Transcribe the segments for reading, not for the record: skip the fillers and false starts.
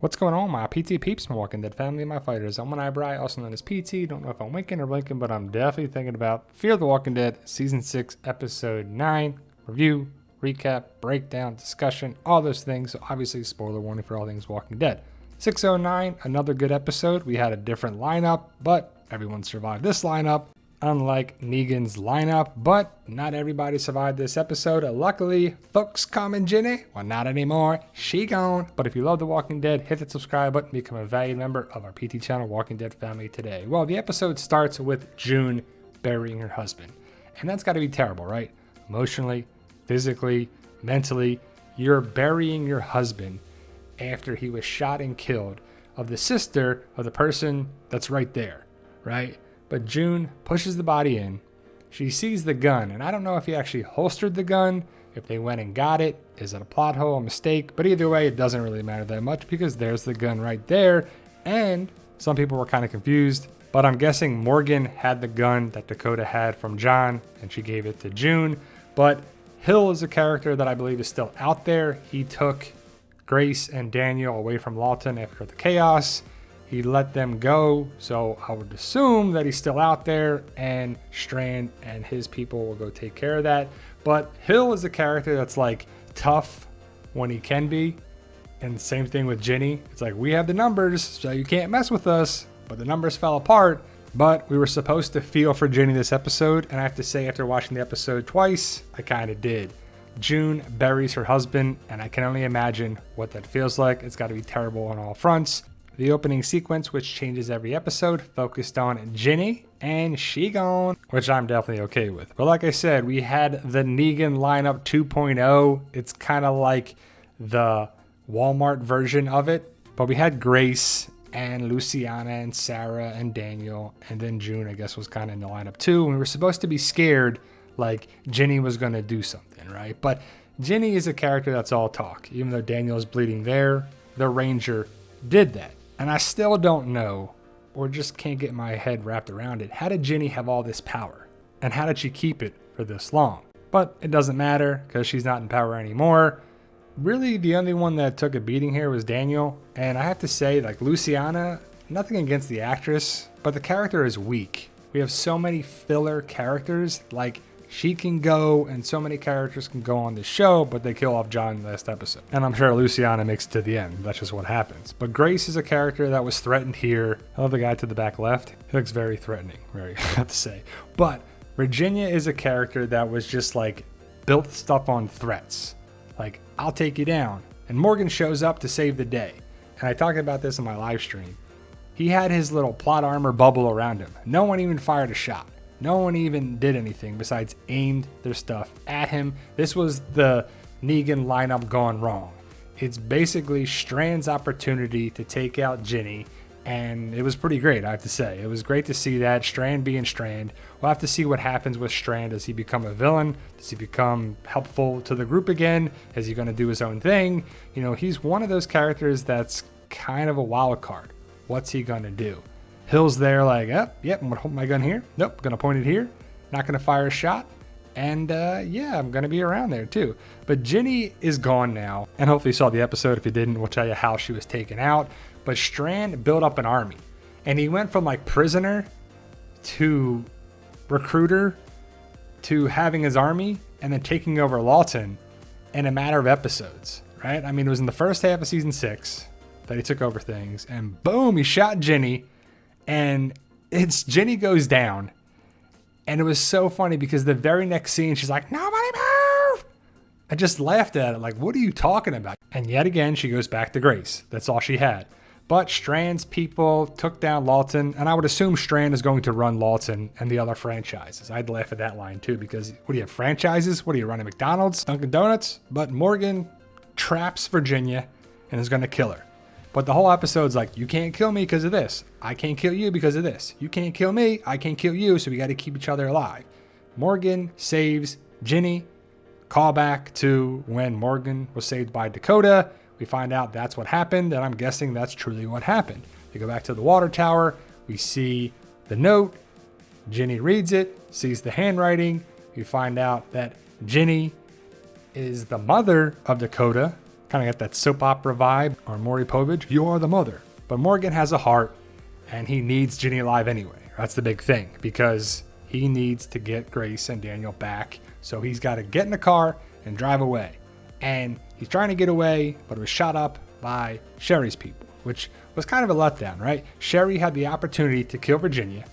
What's going on, my PT peeps, my Walking Dead family, and my fighters? I'm One-Eye, also known as PT. Don't know if I'm winking or blinking, but I'm definitely thinking about Fear the Walking Dead, Season 6, Episode 9. Review, recap, breakdown, discussion, all those things. So obviously, spoiler warning for all things Walking Dead. 609, another good episode. We had a different lineup, but everyone survived this lineup. Unlike Negan's lineup, but not everybody survived this episode. Luckily, folks come and Jenny, well, not anymore. She gone. But if you love The Walking Dead, hit that subscribe button, become a valued member of our PT channel, Walking Dead family today. Well, the episode starts with June burying her husband. And that's got to be terrible, right? Emotionally, physically, mentally, you're burying your husband after he was shot and killed of the sister of the person that's right there, right? But June pushes the body in. She sees the gun, and I don't know if he actually holstered the gun, if they went and got it. Is it a plot hole, a mistake? But either way, it doesn't really matter that much because there's the gun right there. And some people were kind of confused, but I'm guessing Morgan had the gun that Dakota had from John, and she gave it to June. But Hill is a character that I believe is still out there. He took Grace and Daniel away from Lawton after the chaos. He let them go, so I would assume that he's still out there, and Strand and his people will go take care of that. But Hill is a character that's like tough when he can be, and same thing with Ginny. It's like, we have the numbers, so you can't mess with us, but the numbers fell apart. But we were supposed to feel for Ginny this episode, and I have to say, after watching the episode twice, I kind of did. June buries her husband, and I can only imagine what that feels like. It's got to be terrible on all fronts. The opening sequence, which changes every episode, focused on Ginny, and she gone, which I'm definitely okay with. But like I said, we had the Negan lineup 2.0. It's kind of like the Walmart version of it. But we had Grace and Luciana and Sarah and Daniel, and then June, I guess, was kind of in the lineup too. And we were supposed to be scared like Ginny was going to do something, right? But Ginny is a character that's all talk. Even though Daniel's bleeding there, the Ranger did that. And I still don't know, or just can't get my head wrapped around it. How did Ginny have all this power? And how did she keep it for this long? But it doesn't matter because she's not in power anymore. Really, the only one that took a beating here was Daniel. And I have to say, like Luciana, nothing against the actress, but the character is weak. We have so many filler characters, like she can go and so many characters can go on the show, but they kill off John last episode. And I'm sure Luciana makes it to the end. That's just what happens. But Grace is a character that was threatened here. I love the guy to the back left. He looks very threatening, very, I have to say. But Virginia is a character that was just like built stuff on threats. Like, I'll take you down. And Morgan shows up to save the day. And I talked about this in my live stream. He had his little plot armor bubble around him. No one even fired a shot. No one even did anything besides aimed their stuff at him. This was the Negan lineup gone wrong. It's basically Strand's opportunity to take out Ginny, and it was pretty great, I have to say. It was great to see that, Strand being Strand. We'll have to see what happens with Strand. Does he become a villain? Does he become helpful to the group again? Is he going to do his own thing? You know, he's one of those characters that's kind of a wild card. What's he going to do? Hill's there like, yep, I'm going to hold my gun here. Nope, going to point it here. Not going to fire a shot. And yeah, I'm going to be around there too. But Ginny is gone now. And hopefully you saw the episode. If you didn't, we'll tell you how she was taken out. But Strand built up an army. And he went from like prisoner to recruiter to having his army and then taking over Lawton in a matter of episodes, right? I mean, it was in the first half of season 6 that he took over things. And boom, he shot Ginny. And it's Ginny goes down. And it was so funny because the very next scene, she's like, nobody move! I just laughed at it like, what are you talking about? And yet again, she goes back to Grace. That's all she had. But Strand's people took down Lawton. And I would assume Strand is going to run Lawton and the other franchises. I'd laugh at that line too because what do you have, franchises? What are you running, McDonald's, Dunkin' Donuts? But Morgan traps Virginia and is going to kill her. But the whole episode's like, you can't kill me because of this. I can't kill you because of this. You can't kill me. I can't kill you. So we got to keep each other alive. Morgan saves Ginny. Callback to when Morgan was saved by Dakota. We find out that's what happened. And I'm guessing that's truly what happened. We go back to the water tower. We see the note. Ginny reads it, sees the handwriting. We find out that Ginny is the mother of Dakota. Kind of got that soap opera vibe. Or Maury Povich, you are the mother. But Morgan has a heart, and he needs Ginny alive anyway. That's the big thing, because he needs to get Grace and Daniel back. So he's got to get in the car and drive away. And he's trying to get away, but it was shot up by Sherry's people, which was kind of a letdown, right? Sherry had the opportunity to kill Virginia.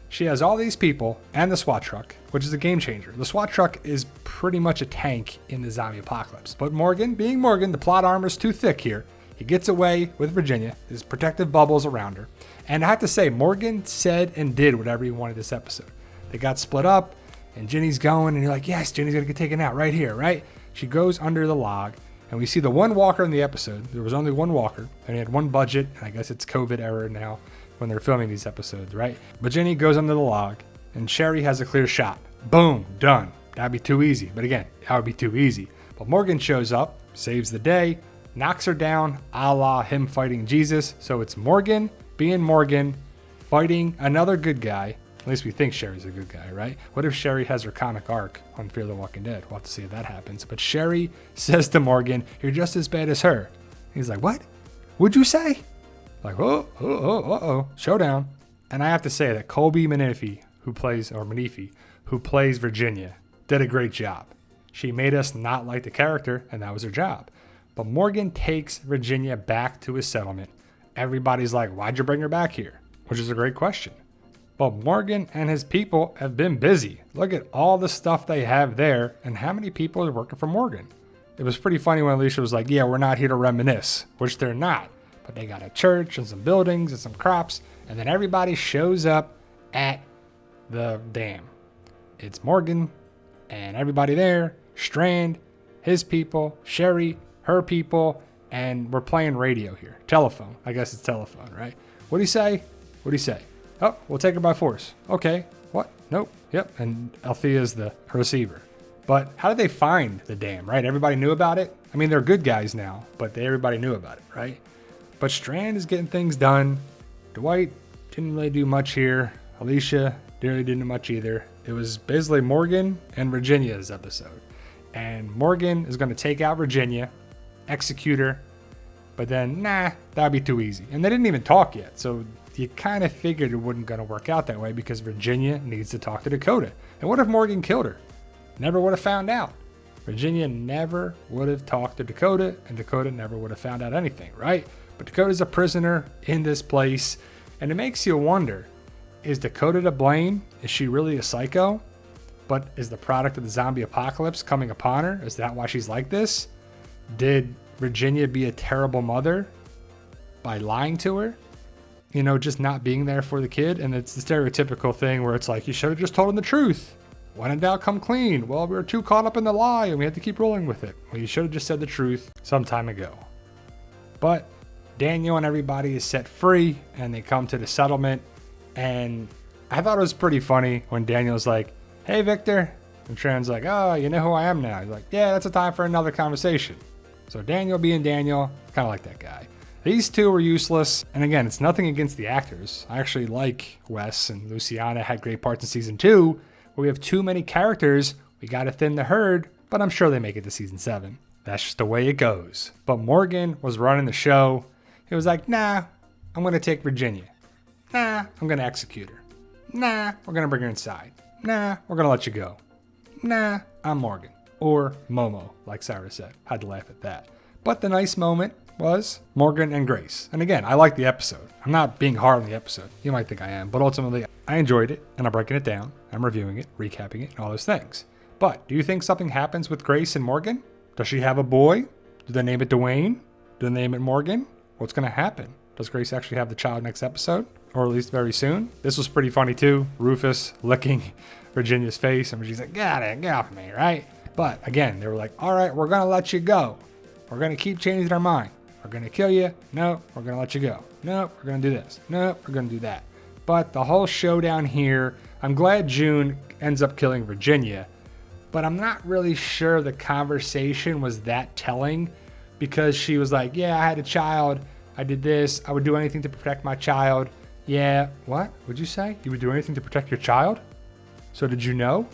She has all these people and the SWAT truck, which is a game changer. The SWAT truck is pretty much a tank in the zombie apocalypse. But Morgan, being Morgan, the plot armor's too thick here. He gets away with Virginia, his protective bubbles around her. And I have to say, Morgan said and did whatever he wanted this episode. They got split up, and Ginny's going, and you're like, yes, Ginny's gonna get taken out right here, right? She goes under the log, and we see the one walker in the episode. There was only one walker, and he had one budget, and I guess it's COVID era now when they're filming these episodes, right? But Ginny goes under the log, and Sherry has a clear shot. Boom, done. That'd be too easy. But again, that would be too easy. But Morgan shows up, saves the day, knocks her down, a la him fighting Jesus. So it's Morgan being Morgan, fighting another good guy. At least we think Sherry's a good guy, right? What if Sherry has her comic arc on Fear the Walking Dead? We'll have to see if that happens. But Sherry says to Morgan, you're just as bad as her. He's like, what? What'd you say? Like, showdown. And I have to say that Colby Manifi, who plays Virginia, did a great job. She made us not like the character, and that was her job. But Morgan takes Virginia back to his settlement. Everybody's like, why'd you bring her back here? Which is a great question. But Morgan and his people have been busy. Look at all the stuff they have there, and how many people are working for Morgan. It was pretty funny when Alicia was like, yeah, we're not here to reminisce, which they're not. But they got a church and some buildings and some crops, and then everybody shows up at the dam. It's Morgan and everybody there, Strand, his people, Sherry, her people, and we're playing radio here. Telephone. I guess it's telephone, right? What'd he say? What'd he say? Oh, we'll take her by force. Okay. What? Nope. Yep. And Althea's the receiver. But how did they find the dam, right? Everybody knew about it. I mean, they're good guys now, but everybody knew about it, right? But Strand is getting things done. Dwight didn't really do much here. Alicia really didn't do much either. It was basically Morgan and Virginia's episode. And Morgan is going to take out Virginia, execute her, but then, that'd be too easy. And they didn't even talk yet, so you kind of figured it wasn't going to work out that way because Virginia needs to talk to Dakota. And what if Morgan killed her? Never would have found out. Virginia never would have talked to Dakota, and Dakota never would have found out anything, right? But Dakota's a prisoner in this place, and it makes you wonder, is Dakota to blame? Is she really a psycho? But is the product of the zombie apocalypse coming upon her? Is that why she's like this? Did Virginia be a terrible mother by lying to her? You know, just not being there for the kid? And it's the stereotypical thing where it's like, you should have just told him the truth. When in doubt, come clean. Well, we were too caught up in the lie and we had to keep rolling with it. Well, you should have just said the truth some time ago. But Daniel and everybody is set free and they come to the settlement. And I thought it was pretty funny when Daniel's like, hey, Victor. And Sharon's like, oh, you know who I am now. He's like, yeah, that's a time for another conversation. So Daniel being Daniel, kind of like that guy. These two were useless. And again, it's nothing against the actors. I actually like Wes, and Luciana had great parts in season 2. Where we have too many characters, we got to thin the herd, but I'm sure they make it to season 7. That's just the way it goes. But Morgan was running the show. He was like, nah, I'm going to take Virginia. Nah, I'm going to execute her. Nah, we're going to bring her inside. Nah, we're going to let you go. Nah, I'm Morgan. Or Momo, like Sarah said. Had to laugh at that. But the nice moment was Morgan and Grace. And again, I like the episode. I'm not being hard on the episode. You might think I am, but ultimately I enjoyed it and I'm breaking it down. I'm reviewing it, recapping it, and all those things. But do you think something happens with Grace and Morgan? Does she have a boy? Do they name it Dwayne? Do they name it Morgan? What's going to happen? Does Grace actually have the child next episode? Or at least very soon? This was pretty funny too. Rufus licking Virginia's face and she's like, get off me, right? But again, they were like, all right, we're going to let you go. We're going to keep changing our mind. We're going to kill you. No, we're going to let you go. No, we're going to do this. No, we're going to do that. But the whole showdown here, I'm glad June ends up killing Virginia, but I'm not really sure the conversation was that telling because she was like, yeah, I had a child. I did this. I would do anything to protect my child. Yeah. What? What'd you say? You would do anything to protect your child? So did you know?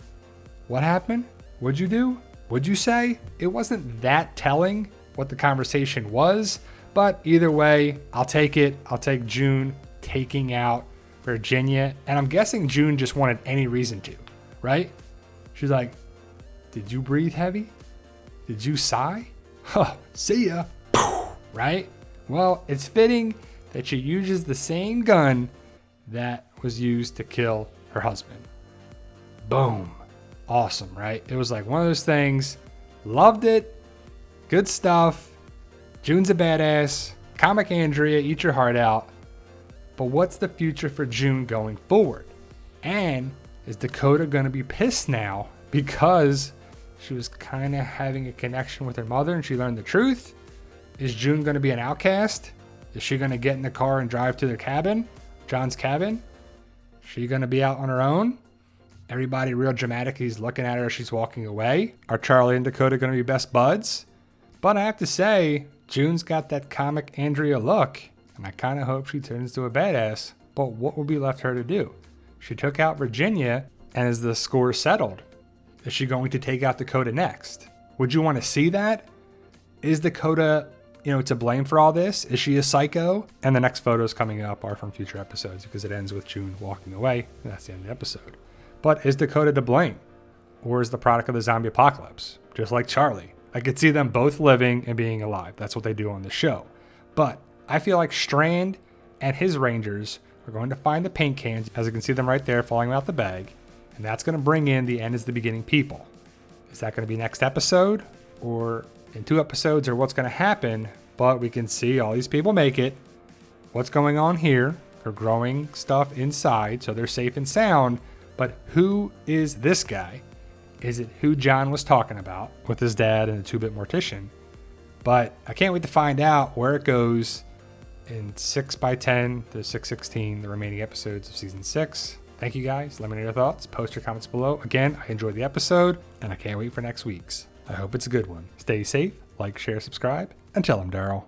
What happened? What'd you do? What'd you say? It wasn't that telling what the conversation was, but either way, I'll take it. I'll take June taking out Virginia, and I'm guessing June just wanted any reason to, right? She's like, did you breathe heavy? Did you sigh? Huh, see ya. Right? Well, it's fitting that she uses the same gun that was used to kill her husband. Boom. Awesome, right? It was like one of those things. Loved it. Good stuff. June's a badass. Comic Andrea, eat your heart out. But what's the future for June going forward? And is Dakota going to be pissed now because she was kind of having a connection with her mother and she learned the truth? Is June going to be an outcast? Is she going to get in the car and drive to their cabin, John's cabin? Is she going to be out on her own? Everybody real dramatic. He's looking at her as she's walking away. Are Charlie and Dakota going to be best buds? But I have to say, June's got that comic Andrea look, and I kind of hope she turns to a badass. But what will be left her to do? She took out Virginia, and is the score settled? Is she going to take out Dakota next? Would you want to see that? Is Dakota, to blame for all this? Is she a psycho? And the next photos coming up are from future episodes because it ends with June walking away, and that's the end of the episode. But is Dakota to blame? Or is the product of the zombie apocalypse? Just like Charlie. I could see them both living and being alive. That's what they do on the show. But I feel like Strand and his Rangers are going to find the paint cans, as you can see them right there falling out the bag. And that's going to bring in the end is the beginning people. Is that going to be next episode? Or in 2 episodes? Or what's going to happen? But we can see all these people make it. What's going on here? They're growing stuff inside, so they're safe and sound. But who is this guy? Is it who John was talking about with his dad and the 2-bit mortician? But I can't wait to find out where it goes in 6x10 to 6/16, the remaining episodes of season 6. Thank you guys. Let me know your thoughts. Post your comments below. Again, I enjoyed the episode and I can't wait for next week's. I hope it's a good one. Stay safe, like, share, subscribe, and tell them Daryl.